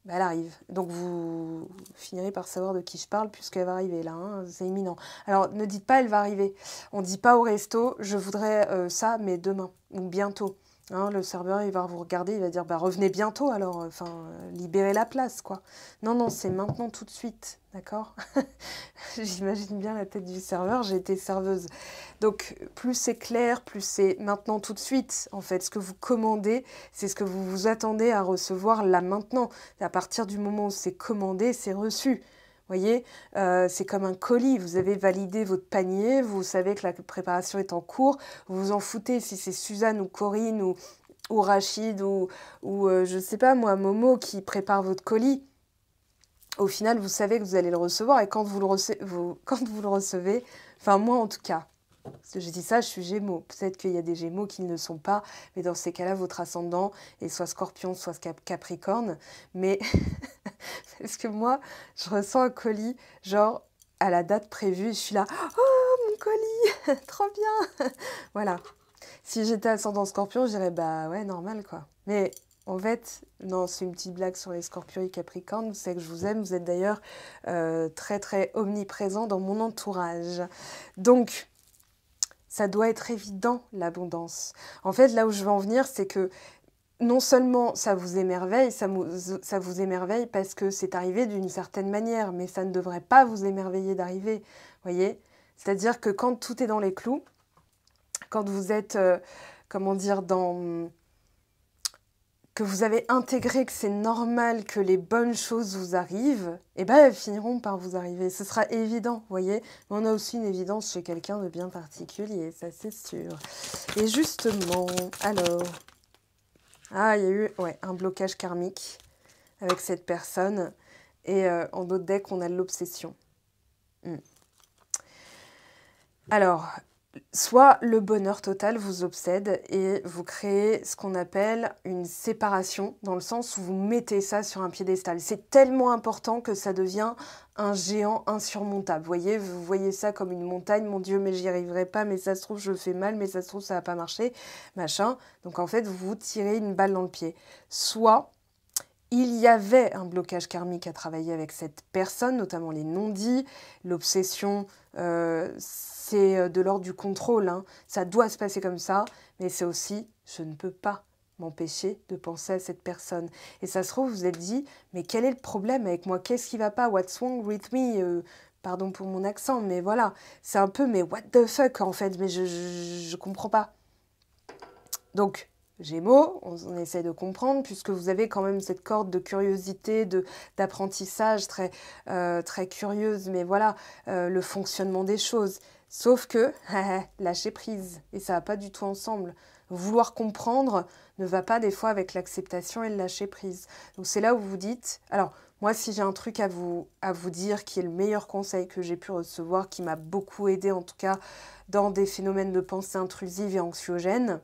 bah, elle arrive. Donc, vous finirez par savoir de qui je parle puisqu'elle va arriver là. Hein, c'est imminent. Alors, ne dites pas elle va arriver. On ne dit pas au resto, je voudrais ça, mais demain ou bientôt. Hein, le serveur, il va vous regarder, il va dire bah, revenez bientôt alors, enfin, libérez la place, quoi. Non, non, c'est maintenant tout de suite, d'accord? J'imagine bien la tête du serveur, j'ai été serveuse. Donc, plus c'est clair, plus c'est maintenant tout de suite, en fait. Ce que vous commandez, c'est ce que vous vous attendez à recevoir là maintenant. À partir du moment où c'est commandé, c'est reçu. Vous voyez, c'est comme un colis. Vous avez validé votre panier, vous savez que la préparation est en cours, vous vous en foutez si c'est Suzanne ou Corinne ou Rachid ou je ne sais pas moi, Momo qui prépare votre colis. Au final, vous savez que vous allez le recevoir et quand vous le recevez, enfin moi en tout cas, Parce que j'ai dit ça, je suis Gémeaux. Peut-être qu'il y a des Gémeaux qui ne le sont pas, mais dans ces cas-là, votre ascendant est soit Scorpion, soit Capricorne. Mais parce que moi, je ressens un colis, genre à la date prévue, je suis là, oh mon colis, trop bien. Voilà. Si j'étais ascendant Scorpion, je dirais bah ouais, normal quoi. Mais en fait, non, c'est une petite blague sur les Scorpions et Capricornes. Vous savez que je vous aime. Vous êtes d'ailleurs très très omniprésent dans mon entourage. Donc, ça doit être évident, l'abondance. En fait, là où je veux en venir, c'est que non seulement ça vous émerveille, ça vous émerveille parce que c'est arrivé d'une certaine manière, mais ça ne devrait pas vous émerveiller d'arriver, voyez? C'est-à-dire que quand tout est dans les clous, quand vous êtes, comment dire, que vous avez intégré que c'est normal que les bonnes choses vous arrivent, eh ben elles finiront par vous arriver. Ce sera évident, vous voyez. Mais on a aussi une évidence chez quelqu'un de bien particulier, ça c'est sûr. Et justement, alors... Ah, il y a eu un blocage karmique avec cette personne. Et en autre deck, on a l'obsession. Alors, soit le bonheur total vous obsède et vous créez ce qu'on appelle une séparation, dans le sens où vous mettez ça sur un piédestal. C'est tellement important que ça devient un géant insurmontable. Vous voyez ça comme une montagne, mon Dieu, mais j'y arriverai pas, mais ça se trouve, je fais mal, mais ça se trouve, ça va pas marcher, machin. Donc en fait, vous vous tirez une balle dans le pied. Soit il y avait un blocage karmique à travailler avec cette personne, notamment les non-dits, l'obsession, c'est de l'ordre du contrôle, hein. Ça doit se passer comme ça, mais c'est aussi, je ne peux pas m'empêcher de penser à cette personne. Et ça se trouve, vous vous êtes dit, mais quel est le problème avec moi? Qu'est-ce qui va pas? What's wrong with me? Pardon pour mon accent, mais voilà, c'est un peu, mais what the fuck en fait, mais je comprends pas. Donc, Gémeaux, on essaie de comprendre, puisque vous avez quand même cette corde de curiosité, d'apprentissage très curieuse, mais voilà, le fonctionnement des choses. Sauf que, lâcher prise, et ça va pas du tout ensemble. Vouloir comprendre ne va pas des fois avec l'acceptation et le lâcher prise. Donc c'est là où vous dites, alors moi si j'ai un truc à vous dire qui est le meilleur conseil que j'ai pu recevoir, qui m'a beaucoup aidé en tout cas dans des phénomènes de pensée intrusive et anxiogène,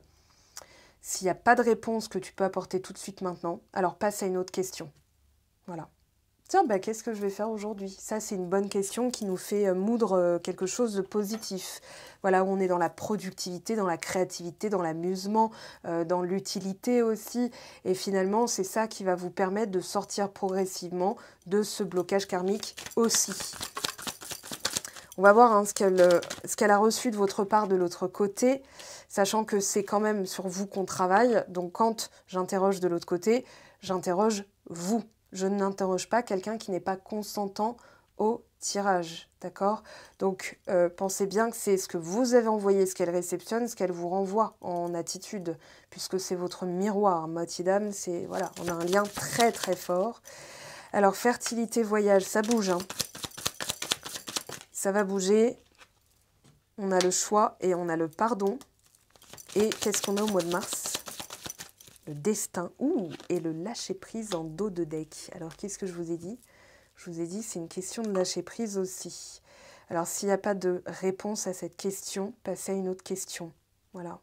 s'il n'y a pas de réponse que tu peux apporter tout de suite maintenant, alors passe à une autre question. Voilà. Tiens, qu'est-ce que je vais faire aujourd'hui? Ça, c'est une bonne question qui nous fait moudre quelque chose de positif. Voilà, où on est dans la productivité, dans la créativité, dans l'amusement, dans l'utilité aussi. Et finalement, c'est ça qui va vous permettre de sortir progressivement de ce blocage karmique aussi. On va voir ce qu'elle a reçu de votre part de l'autre côté, sachant que c'est quand même sur vous qu'on travaille. Donc quand j'interroge de l'autre côté, j'interroge vous. Je n'interroge pas quelqu'un qui n'est pas consentant au tirage, d'accord? Donc pensez bien que c'est ce que vous avez envoyé, ce qu'elle réceptionne, ce qu'elle vous renvoie en attitude, puisque c'est votre miroir. Moitié-d'âme, c'est, voilà, on a un lien très très fort. Alors fertilité, voyage, ça bouge, hein. Ça va bouger, on a le choix et on a le pardon. Et qu'est-ce qu'on a au mois de mars? Le destin, et le lâcher-prise en dos de deck. Alors, qu'est-ce que je vous ai dit? Je vous ai dit, c'est une question de lâcher-prise aussi. Alors, s'il n'y a pas de réponse à cette question, passez à une autre question. Voilà.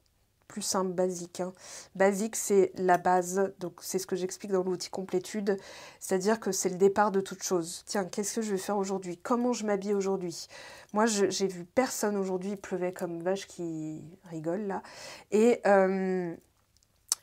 Plus simple, basique, hein. Basique, c'est la base, donc c'est ce que j'explique dans l'outil complétude, c'est-à-dire que c'est le départ de toute chose. Tiens, qu'est-ce que je vais faire aujourd'hui? Comment je m'habille aujourd'hui? Moi, j'ai vu personne aujourd'hui, il pleuvait comme vache qui rigole, là, et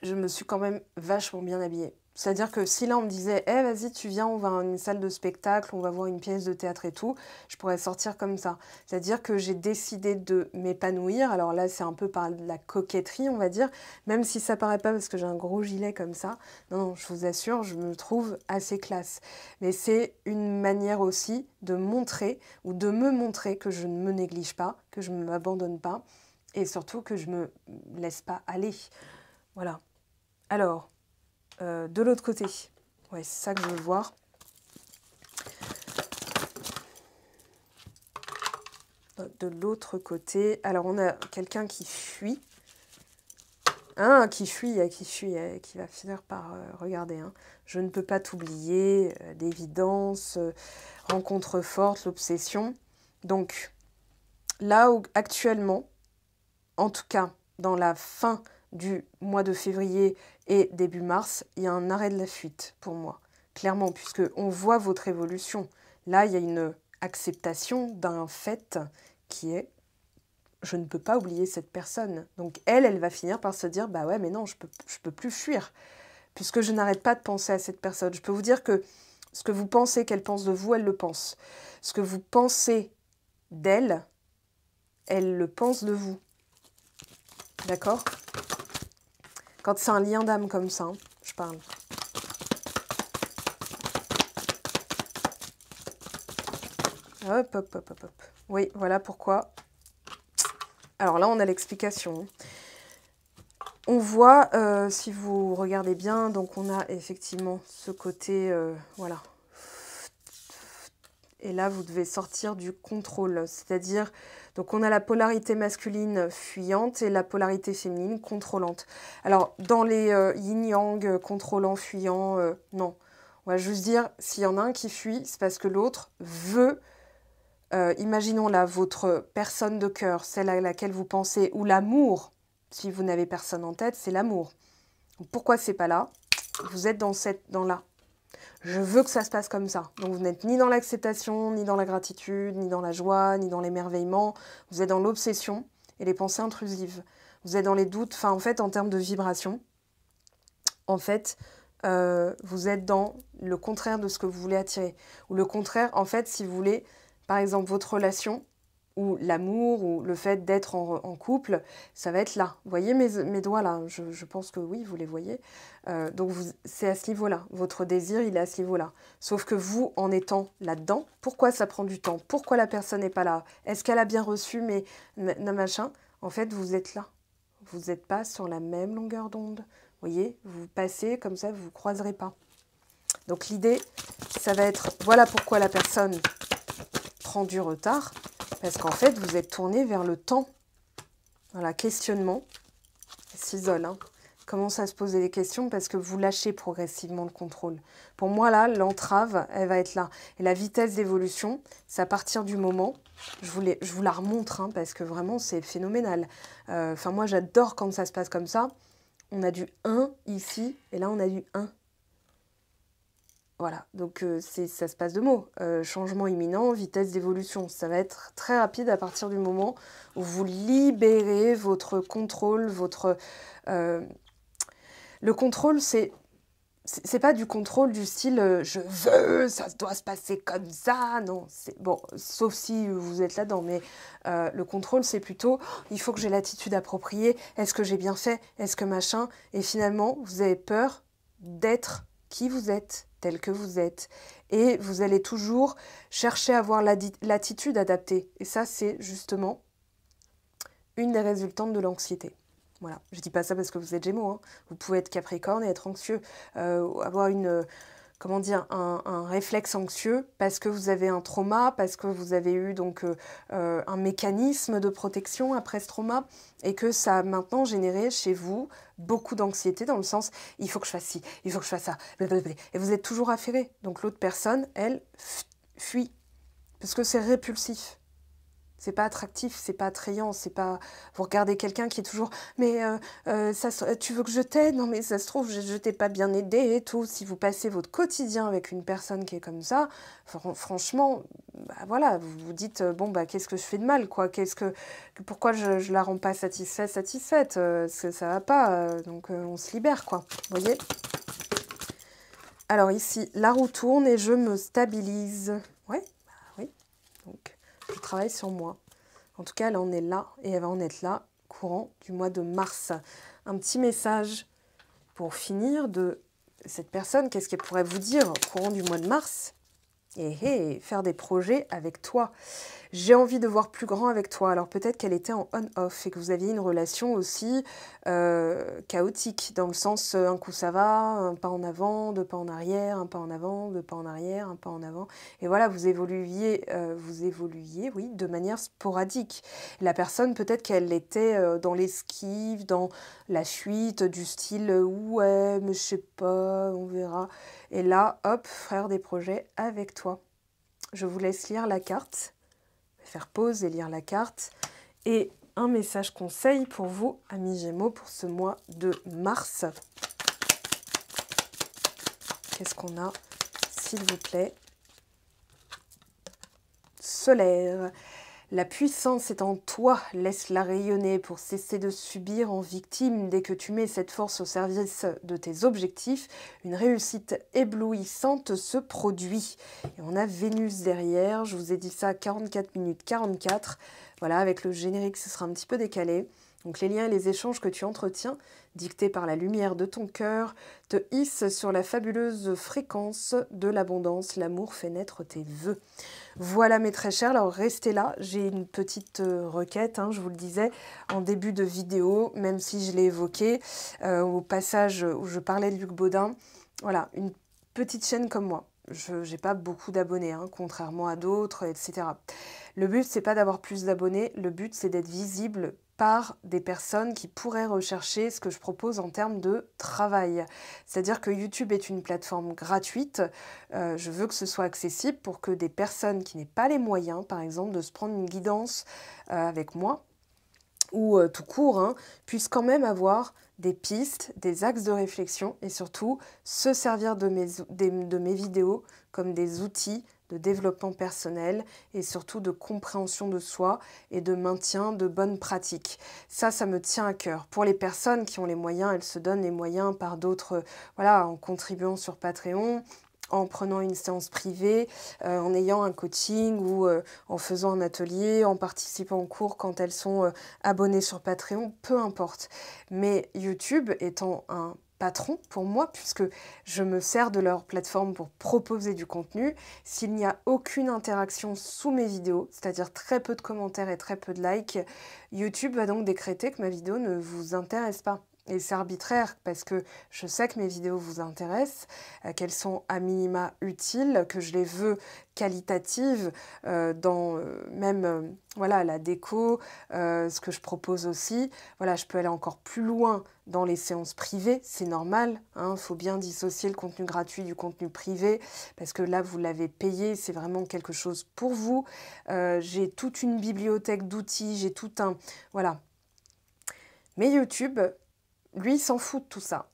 je me suis quand même vachement bien habillée. C'est-à-dire que si là on me disait vas-y tu viens, on va à une salle de spectacle, on va voir une pièce de théâtre et tout, je pourrais sortir comme ça. C'est-à-dire que j'ai décidé de m'épanouir. Alors là c'est un peu par la coquetterie on va dire, même si ça paraît pas parce que j'ai un gros gilet comme ça. Non, je vous assure, je me trouve assez classe. Mais c'est une manière aussi de montrer ou de me montrer que je ne me néglige pas, que je ne m'abandonne pas et surtout que je me laisse pas aller. Voilà. Alors, de l'autre côté, ouais, c'est ça que je veux voir. De l'autre côté, alors on a quelqu'un qui fuit. Qui va finir par regarder. Hein. Je ne peux pas t'oublier, l'évidence, rencontre forte, l'obsession. Donc, là où actuellement, en tout cas, dans la fin du mois de février et début mars, il y a un arrêt de la fuite pour moi, clairement, puisqu'on voit votre évolution. Là, il y a une acceptation d'un fait qui est « je ne peux pas oublier cette personne ». Donc elle va finir par se dire « bah ouais, mais non, je peux plus fuir, puisque je n'arrête pas de penser à cette personne ». Je peux vous dire que ce que vous pensez qu'elle pense de vous, elle le pense. Ce que vous pensez d'elle, elle le pense de vous. D'accord? Quand c'est un lien d'âme comme ça, hein, je parle. Hop, hop, hop, hop, hop. Oui, voilà pourquoi. Alors là, on a l'explication. On voit, si vous regardez bien, donc on a effectivement ce côté, voilà. Et là, vous devez sortir du contrôle, c'est-à-dire, donc on a la polarité masculine fuyante et la polarité féminine contrôlante. Alors, dans les yin-yang, contrôlant, fuyant, non. On va juste dire, s'il y en a un qui fuit, c'est parce que l'autre veut, imaginons là, votre personne de cœur, celle à laquelle vous pensez, ou l'amour, si vous n'avez personne en tête, c'est l'amour. Pourquoi c'est pas là? Vous êtes dans là. Je veux que ça se passe comme ça. Donc vous n'êtes ni dans l'acceptation, ni dans la gratitude, ni dans la joie, ni dans l'émerveillement. Vous êtes dans l'obsession et les pensées intrusives. Vous êtes dans les doutes. Enfin, en fait, en termes de vibration, en fait, vous êtes dans le contraire de ce que vous voulez attirer. Ou le contraire, en fait, si vous voulez, par exemple, votre relation, ou l'amour, ou le fait d'être en couple, ça va être là. Vous voyez mes doigts là? Je pense que oui, vous les voyez. Donc c'est à ce niveau-là. Votre désir, il est à ce niveau-là. Sauf que vous, en étant là-dedans, pourquoi ça prend du temps? Pourquoi la personne n'est pas là? Est-ce qu'elle a bien reçu mes machin? En fait, vous êtes là. Vous n'êtes pas sur la même longueur d'onde. Vous voyez? Vous passez comme ça, vous ne vous croiserez pas. Donc l'idée, ça va être, voilà pourquoi la personne prend du retard. Parce qu'en fait, vous êtes tourné vers le temps. Voilà, questionnement. S'isole, hein. Commence à se poser des questions parce que vous lâchez progressivement le contrôle. Pour moi, là, l'entrave, elle va être là. Et la vitesse d'évolution, c'est à partir du moment, je vous la remontre, hein, parce que vraiment, c'est phénoménal. Enfin, moi, j'adore quand ça se passe comme ça. On a du 1 ici, et là, on a du 1. Voilà, donc ça se passe de mots. Changement imminent, vitesse d'évolution. Ça va être très rapide à partir du moment où vous libérez votre contrôle, votre... Le contrôle, c'est pas du contrôle du style je veux, ça doit se passer comme ça. Non, c'est bon, sauf si vous êtes là-dedans. Mais le contrôle, c'est plutôt il faut que j'ai l'attitude appropriée. Est-ce que j'ai bien fait? Est-ce que machin? Et finalement, vous avez peur d'être qui vous êtes, tel que vous êtes. Et vous allez toujours chercher à avoir l'attitude adaptée. Et ça, c'est justement une des résultantes de l'anxiété. Voilà, je dis pas ça parce que vous êtes Gémeaux, hein. Vous pouvez être Capricorne et être anxieux, avoir comment dire, un réflexe anxieux parce que vous avez un trauma, parce que vous avez eu donc un mécanisme de protection après ce trauma et que ça a maintenant généré chez vous beaucoup d'anxiété dans le sens il faut que je fasse ci, il faut que je fasse ça, blablabla. Et vous êtes toujours affairé. Donc l'autre personne, elle, fuit parce que c'est répulsif. C'est pas attractif, c'est pas attrayant, c'est pas... Vous regardez quelqu'un qui est toujours... Mais tu veux que je t'aide? Non mais ça se trouve, je t'ai pas bien aidé et tout. Si vous passez votre quotidien avec une personne qui est comme ça, franchement, bah voilà, vous vous dites, bon bah qu'est-ce que je fais de mal, quoi? Pourquoi je la rends pas satisfaite? Ça va pas, donc on se libère, quoi. Vous voyez? Alors ici, la roue tourne et je me stabilise. Ouais, bah oui, donc... Je travaille sur moi. En tout cas, elle en est là et elle va en être là courant du mois de mars. Un petit message pour finir de cette personne. Qu'est-ce qu'elle pourrait vous dire courant du mois de mars? Et faire des projets avec toi. J'ai envie de voir plus grand avec toi. Alors peut-être qu'elle était en on-off et que vous aviez une relation aussi chaotique, dans le sens un coup ça va, un pas en avant, deux pas en arrière, un pas en avant, deux pas en arrière, un pas en avant. Et voilà, vous évoluiez, oui, de manière sporadique. La personne, peut-être qu'elle était dans l'esquive, dans la fuite, du style ouais, mais je sais pas, on verra. Et là, hop, faire des projets avec toi. Je vous laisse lire la carte. Faire pause et lire la carte. Et un message conseil pour vous, amis Gémeaux, pour ce mois de mars. Qu'est-ce qu'on a, s'il vous plaît? Solaire. La puissance est en toi, laisse-la rayonner pour cesser de subir en victime. Dès que tu mets cette force au service de tes objectifs, une réussite éblouissante se produit. Et on a Vénus derrière, je vous ai dit ça à 44 minutes 44. Voilà, avec le générique, ce sera un petit peu décalé. Donc les liens et les échanges que tu entretiens, dictés par la lumière de ton cœur, te hissent sur la fabuleuse fréquence de l'abondance. L'amour fait naître tes vœux. Voilà mes très chers, alors restez là, j'ai une petite requête, je vous le disais, en début de vidéo, même si je l'ai évoqué, au passage où je parlais de Luc Baudin. Voilà, une petite chaîne comme moi. Je n'ai pas beaucoup d'abonnés, contrairement à d'autres, etc. Le but, c'est pas d'avoir plus d'abonnés, le but, c'est d'être visible par des personnes qui pourraient rechercher ce que je propose en termes de travail. C'est-à-dire que YouTube est une plateforme gratuite. Je veux que ce soit accessible pour que des personnes qui n'aient pas les moyens, par exemple, de se prendre une guidance avec moi, ou tout court, puissent quand même avoir des pistes, des axes de réflexion et surtout se servir de mes vidéos comme des outils de développement personnel et surtout de compréhension de soi et de maintien de bonnes pratiques. Ça me tient à cœur. Pour les personnes qui ont les moyens, elles se donnent les moyens par d'autres, voilà, en contribuant sur Patreon, en prenant une séance privée, en ayant un coaching ou en faisant un atelier, en participant aux cours quand elles sont abonnées sur Patreon, peu importe. Mais YouTube étant un patron pour moi, puisque je me sers de leur plateforme pour proposer du contenu, s'il n'y a aucune interaction sous mes vidéos, c'est-à-dire très peu de commentaires et très peu de likes, YouTube va donc décréter que ma vidéo ne vous intéresse pas. Et c'est arbitraire parce que je sais que mes vidéos vous intéressent, qu'elles sont à minima utiles, que je les veux qualitatives dans même voilà, la déco, ce que je propose aussi. Voilà, je peux aller encore plus loin dans les séances privées, c'est normal. Faut bien dissocier le contenu gratuit du contenu privé parce que là, vous l'avez payé, c'est vraiment quelque chose pour vous. J'ai toute une bibliothèque d'outils, j'ai tout un... Voilà. Mais YouTube... lui, il s'en fout de tout ça.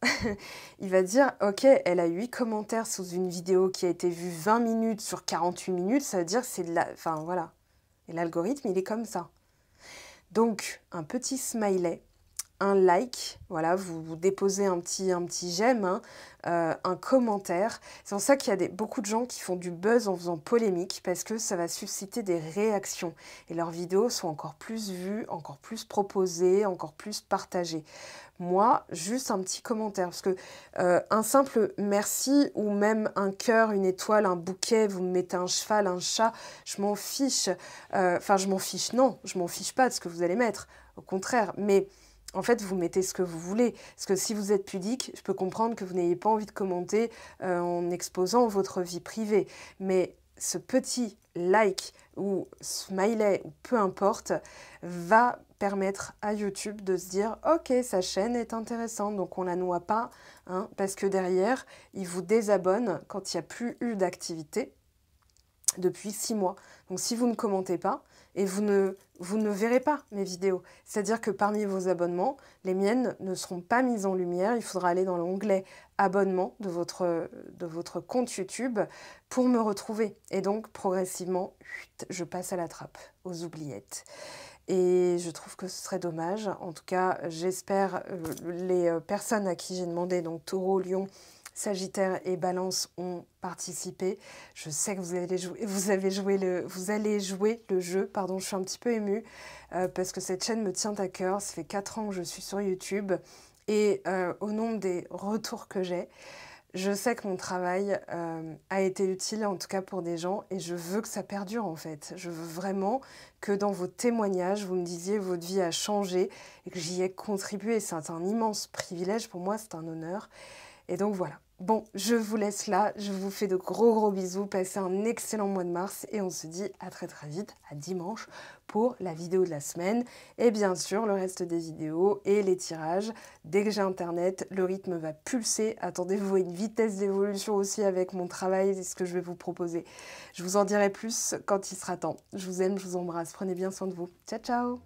Il va dire, ok, elle a 8 commentaires sous une vidéo qui a été vue 20 minutes sur 48 minutes, ça veut dire que c'est de la... Enfin, voilà. Et l'algorithme, il est comme ça. Donc, un petit smiley, un like, voilà, vous déposez un petit j'aime, un commentaire. C'est pour ça qu'il y a beaucoup de gens qui font du buzz en faisant polémique, parce que ça va susciter des réactions. Et leurs vidéos sont encore plus vues, encore plus proposées, encore plus partagées. Moi, juste un petit commentaire, parce que un simple merci ou même un cœur, une étoile, un bouquet, vous me mettez un cheval, un chat, je m'en fiche. Enfin, je m'en fiche, non, je m'en fiche pas de ce que vous allez mettre, au contraire. Mais en fait, vous mettez ce que vous voulez. Parce que si vous êtes pudique, je peux comprendre que vous n'ayez pas envie de commenter en exposant votre vie privée. Mais ce petit like ou smiley ou peu importe va permettre à YouTube de se dire « Ok, sa chaîne est intéressante, donc on la noie pas. » parce que derrière, il vous désabonne quand il n'y a plus eu d'activité depuis 6 mois. Donc si vous ne commentez pas, et vous ne verrez pas mes vidéos. C'est-à-dire que parmi vos abonnements, les miennes ne seront pas mises en lumière. Il faudra aller dans l'onglet abonnement de votre compte YouTube pour me retrouver. Et donc, progressivement, je passe à la trappe, aux oubliettes. Et je trouve que ce serait dommage. En tout cas, j'espère les personnes à qui j'ai demandé, donc Taureau, Lion, Sagittaire et Balance ont participé. Je sais que vous allez jouer le jeu. Pardon, je suis un petit peu émue parce que cette chaîne me tient à cœur. Ça fait 4 ans que je suis sur YouTube et au nombre des retours que j'ai, je sais que mon travail a été utile, en tout cas pour des gens, et je veux que ça perdure en fait. Je veux vraiment que dans vos témoignages, vous me disiez votre vie a changé et que j'y ai contribué. C'est un immense privilège pour moi, c'est un honneur. Et donc voilà. Bon, je vous laisse là, je vous fais de gros bisous, passez un excellent mois de mars et on se dit à très vite, à dimanche pour la vidéo de la semaine et bien sûr le reste des vidéos et les tirages. Dès que j'ai internet, le rythme va pulser, attendez-vous à une vitesse d'évolution aussi avec mon travail et ce que je vais vous proposer. Je vous en dirai plus quand il sera temps. Je vous aime, je vous embrasse, prenez bien soin de vous. Ciao ciao.